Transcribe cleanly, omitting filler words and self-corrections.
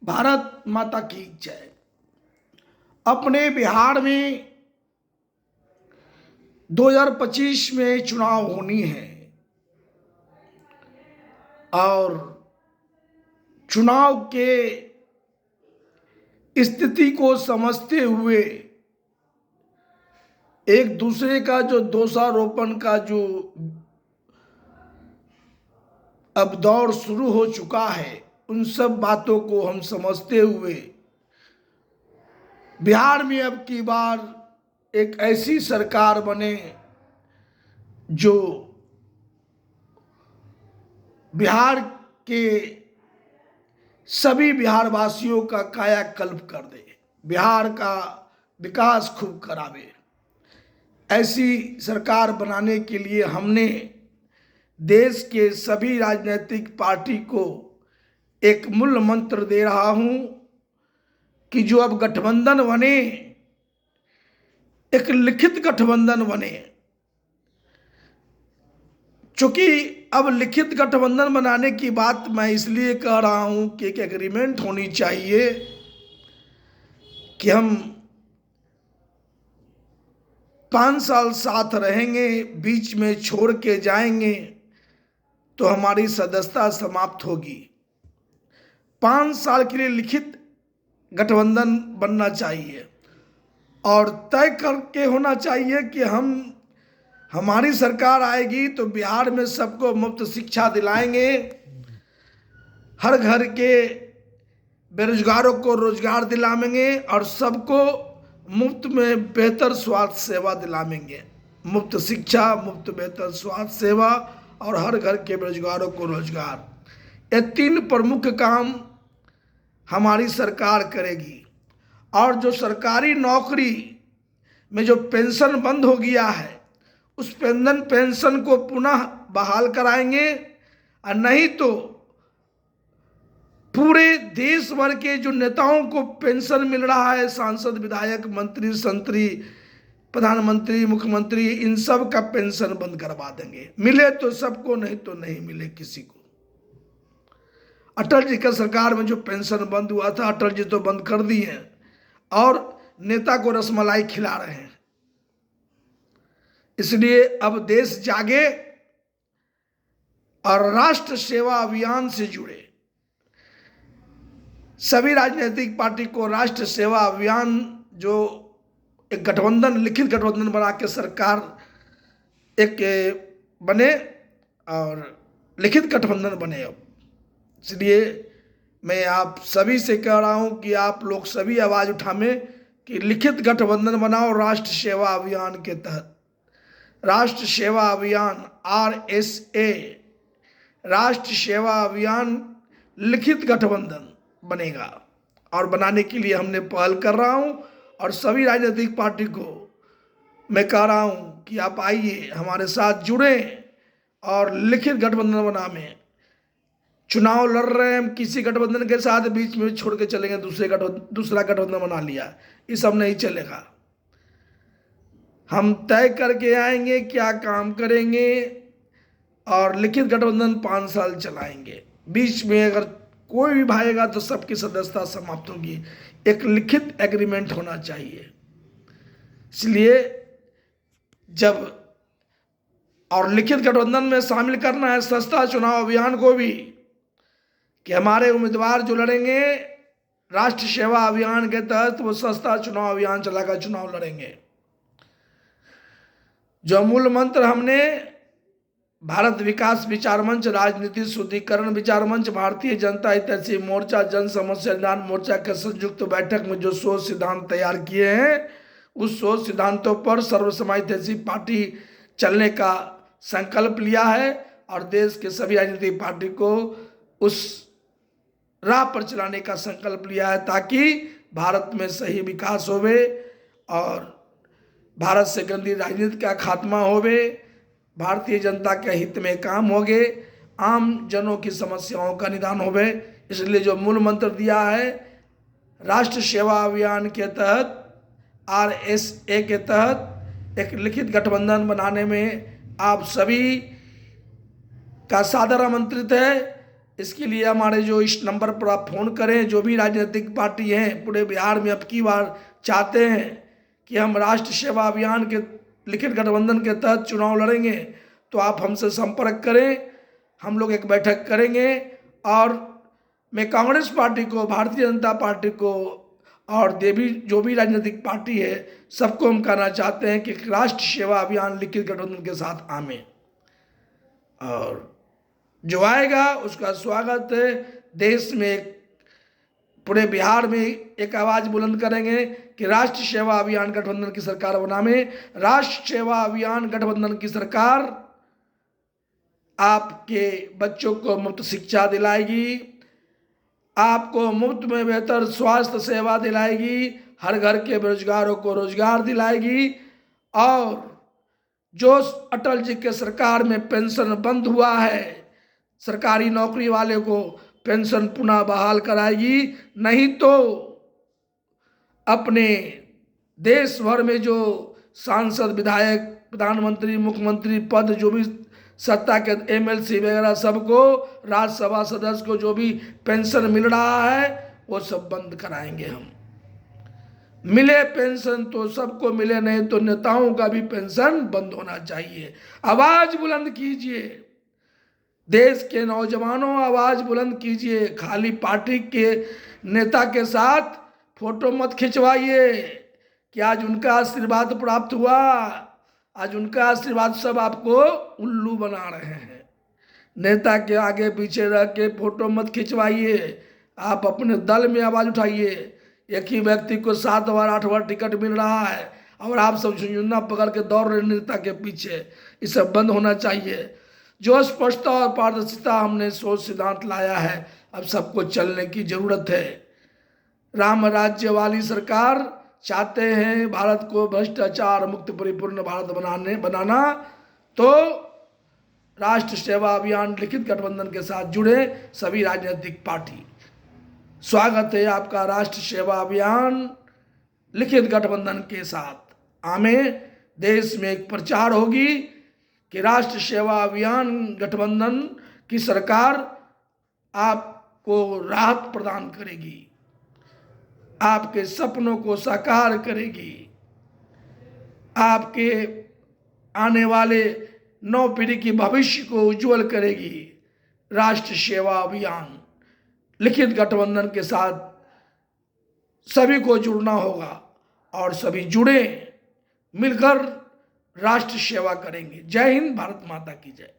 भारत माता की जय। अपने बिहार में 2025 में चुनाव होनी है और चुनाव के स्थिति को समझते हुए एक दूसरे का जो दोषारोपण का जो अब दौर शुरू हो चुका है, उन सब बातों को हम समझते हुए बिहार में अब की बार एक ऐसी सरकार बने जो बिहार के सभी बिहारवासियों का कायाकल्प कर दे, बिहार का विकास खूब करावे। ऐसी सरकार बनाने के लिए हमने देश के सभी राजनीतिक पार्टी को एक मूल मंत्र दे रहा हूं कि जो अब गठबंधन बने, एक लिखित गठबंधन बने। चूंकि अब लिखित गठबंधन बनाने की बात मैं इसलिए कह रहा हूं कि एक एग्रीमेंट होनी चाहिए कि हम 5 साल साथ रहेंगे, बीच में छोड़ के जाएंगे तो हमारी सदस्यता समाप्त होगी। 5 साल के लिए लिखित गठबंधन बनना चाहिए और तय करके होना चाहिए कि हमारी सरकार आएगी तो बिहार में सबको मुफ्त शिक्षा दिलाएंगे, हर घर के बेरोजगारों को रोजगार दिलाएंगे और सबको मुफ्त में बेहतर स्वास्थ्य सेवा दिलाएंगे। मुफ्त शिक्षा, मुफ्त बेहतर स्वास्थ्य सेवा और हर घर के बेरोजगारों को रोजगार, ये 3 प्रमुख काम हमारी सरकार करेगी। और जो सरकारी नौकरी में जो पेंशन बंद हो गया है, उस पेंशन को पुनः बहाल कराएंगे और नहीं तो पूरे देश भर के जो नेताओं को पेंशन मिल रहा है, सांसद, विधायक, मंत्री, संतरी, प्रधानमंत्री, मुख्यमंत्री, इन सब का पेंशन बंद करवा देंगे। मिले तो सबको, नहीं तो नहीं मिले किसी को। अटल जी का सरकार में जो पेंशन बंद हुआ था, अटल जी तो बंद कर दिए हैं और नेता को रसमलाई खिला रहे हैं। इसलिए अब देश जागे और राष्ट्र सेवा अभियान से जुड़े सभी राजनीतिक पार्टी को राष्ट्र सेवा अभियान, जो एक गठबंधन, लिखित गठबंधन बना के सरकार एक बने और लिखित गठबंधन बने। अब इसलिए मैं आप सभी से कह रहा हूं कि आप लोग सभी आवाज उठाएं कि लिखित गठबंधन बनाओ राष्ट्र सेवा अभियान के तहत। राष्ट्र सेवा अभियान RSA, राष्ट्र सेवा अभियान लिखित गठबंधन बनेगा और बनाने के लिए हमने पहल कर रहा हूं और सभी राजनीतिक पार्टी को मैं कह रहा हूं कि आप आइए, हमारे साथ जुड़ें और लिखित गठबंधन बनाएं। चुनाव लड़ रहे हैं हम किसी गठबंधन के साथ, बीच में छोड़ के चलेंगे दूसरा गठबंधन बना लिया, ये सब नहीं चलेगा। हम तय करके आएंगे क्या काम करेंगे और लिखित गठबंधन 5 साल चलाएंगे। बीच में अगर कोई भी भागेगा तो सबकी सदस्यता समाप्त होगी। एक लिखित एग्रीमेंट होना चाहिए। इसलिए जब और लिखित गठबंधन में शामिल करना है सस्ता चुनाव अभियान को भी, कि हमारे उम्मीदवार जो लड़ेंगे राष्ट्र सेवा अभियान के तहत वो सस्ता चुनाव अभियान चलाकर चुनाव लड़ेंगे। जो मूल मंत्र हमने भारत विकास विचार मंच, राजनीति शुद्धिकरण विचार मंच, भारतीय जनता हितैषी मोर्चा, जन समस्या निदान मोर्चा के संयुक्त बैठक में जो 100 सिद्धांत तैयार किए हैं, उस 100 सिद्धांतों पर सर्वसमाज हितैषी पार्टी चलने का संकल्प लिया है और देश के सभी राजनीतिक पार्टी को उस राह पर चलाने का संकल्प लिया है ताकि भारत में सही विकास होवे और भारत से गंदी राजनीति का खात्मा होवे, भारतीय जनता के हित में काम होगे, आम जनों की समस्याओं का निदान होवे। इसलिए जो मूल मंत्र दिया है राष्ट्र सेवा अभियान के तहत, RSA के तहत एक लिखित गठबंधन बनाने में आप सभी का सादर आमंत्रित है। इसके लिए हमारे जो इस नंबर पर आप फ़ोन करें, जो भी राजनीतिक पार्टी हैं पूरे बिहार में अब की बार चाहते हैं कि हम राष्ट्र सेवा अभियान के लिखित गठबंधन के तहत चुनाव लड़ेंगे, तो आप हमसे संपर्क करें। हम लोग एक बैठक करेंगे और मैं कांग्रेस पार्टी को, भारतीय जनता पार्टी को और देवी जो भी राजनीतिक पार्टी है सबको हम कहना चाहते हैं कि राष्ट्र सेवा अभियान लिखित गठबंधन के साथ आमें, और जो आएगा उसका स्वागत है। देश में पूरे बिहार में एक आवाज़ बुलंद करेंगे कि राष्ट्र सेवा अभियान गठबंधन की सरकार बनावे। राष्ट्र सेवा अभियान गठबंधन की सरकार आपके बच्चों को मुफ्त शिक्षा दिलाएगी, आपको मुफ्त में बेहतर स्वास्थ्य सेवा दिलाएगी, हर घर के बेरोजगारों को रोजगार दिलाएगी, और जो अटल जी के सरकार में पेंशन बंद हुआ है, सरकारी नौकरी वाले को पेंशन पुनः बहाल कराएगी। नहीं तो अपने देश भर में जो सांसद, विधायक, प्रधानमंत्री, मुख्यमंत्री पद, जो भी सत्ता के एमएलसी वगैरह सबको, राज्यसभा सदस्य को जो भी पेंशन मिल रहा है वो सब बंद कराएंगे हम। मिले पेंशन तो सबको मिले, नहीं तो नेताओं का भी पेंशन बंद होना चाहिए। आवाज बुलंद कीजिए, देश के नौजवानों आवाज बुलंद कीजिए। खाली पार्टी के नेता के साथ फोटो मत खिंचवाइए कि आज उनका आशीर्वाद प्राप्त हुआ, आज उनका आशीर्वाद सब आपको उल्लू बना रहे हैं। नेता के आगे पीछे रह के फोटो मत खिंचवाइए, आप अपने दल में आवाज उठाइए। एक ही व्यक्ति को 7 बार 8 बार टिकट मिल रहा है और आप सब झुंझुन्ना पकड़ के दौड़ रहे नेता के पीछे, ये सब बंद होना चाहिए। जो स्पष्टता और पारदर्शिता हमने सोच सिद्धांत लाया है, अब सबको चलने की जरूरत है। राम राज्य वाली सरकार चाहते हैं भारत को भ्रष्टाचार मुक्त परिपूर्ण भारत बनाना, तो राष्ट्र सेवा अभियान लिखित गठबंधन के साथ जुड़े सभी राजनीतिक पार्टी। स्वागत है आपका राष्ट्र सेवा अभियान लिखित गठबंधन के साथ। आमें देश में एक प्रचार होगी कि राष्ट्र सेवा अभियान गठबंधन की सरकार आपको राहत प्रदान करेगी, आपके सपनों को साकार करेगी, आपके आने वाले नौ पीढ़ी की भविष्य को उज्जवल करेगी। राष्ट्र सेवा अभियान लिखित गठबंधन के साथ सभी को जुड़ना होगा और सभी जुड़े, मिलकर राष्ट्र सेवा करेंगे। जय हिंद, भारत माता की जय।